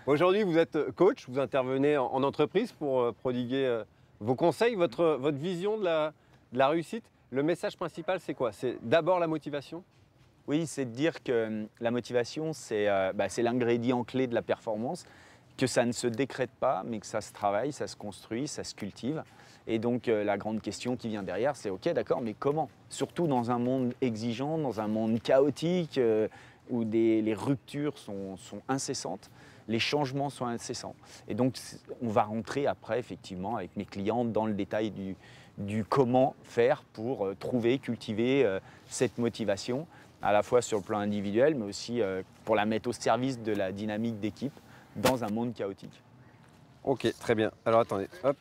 Aujourd'hui, vous êtes coach, vous intervenez en entreprise pour prodiguer vos conseils, votre vision de la réussite. Le message principal, c'est quoi? C'est d'abord la motivation? Oui, c'est de dire que la motivation, c'est l'ingrédient clé de la performance, que ça ne se décrète pas, mais que ça se travaille, ça se construit, ça se cultive. Et donc la grande question qui vient derrière, c'est ok, d'accord, mais comment? Surtout dans un monde exigeant, dans un monde chaotique, où les ruptures sont incessantes, les changements sont incessants. Et donc on va rentrer après, effectivement, avec mes clients dans le détail du comment faire pour trouver, cultiver cette motivation, à la fois sur le plan individuel, mais aussi pour la mettre au service de la dynamique d'équipe dans un monde chaotique. Ok, très bien. Alors attendez, hop.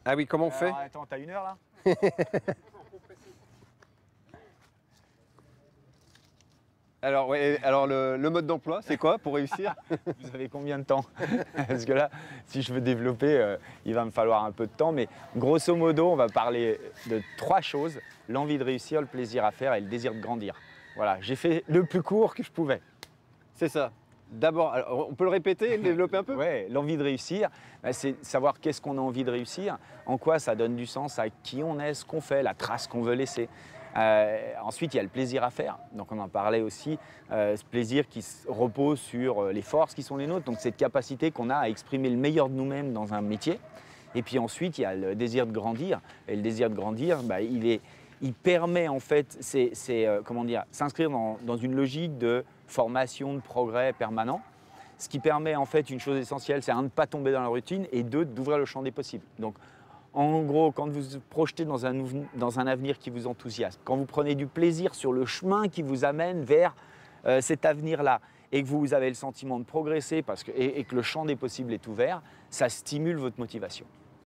Ah oui, comment on fait? Alors, attends, t'as 1 heure là? Alors, ouais, alors le mode d'emploi, c'est quoi pour réussir? Vous avez combien de temps? Parce que là, si je veux développer, il va me falloir un peu de temps. Mais grosso modo, on va parler de 3 choses. L'envie de réussir, le plaisir à faire et le désir de grandir. Voilà, j'ai fait le plus court que je pouvais. C'est ça. D'abord, alors, on peut le répéter et le développer un peu? Ouais, l'envie de réussir, c'est savoir qu'est-ce qu'on a envie de réussir, en quoi ça donne du sens à qui on est, ce qu'on fait, la trace qu'on veut laisser. Ensuite, il y a le plaisir à faire. Donc, on en parlait aussi, ce plaisir qui repose sur les forces qui sont les nôtres, donc cette capacité qu'on a à exprimer le meilleur de nous-mêmes dans un métier. Et puis ensuite, il y a le désir de grandir. Et le désir de grandir, il permet en fait, s'inscrire dans une logique de formation, de progrès permanent. Ce qui permet en fait une chose essentielle, c'est de ne pas tomber dans la routine et d'ouvrir le champ des possibles. Donc, en gros, quand vous vous projetez dans un avenir qui vous enthousiasme, quand vous prenez du plaisir sur le chemin qui vous amène vers cet avenir-là et que vous avez le sentiment de progresser et que le champ des possibles est ouvert, ça stimule votre motivation.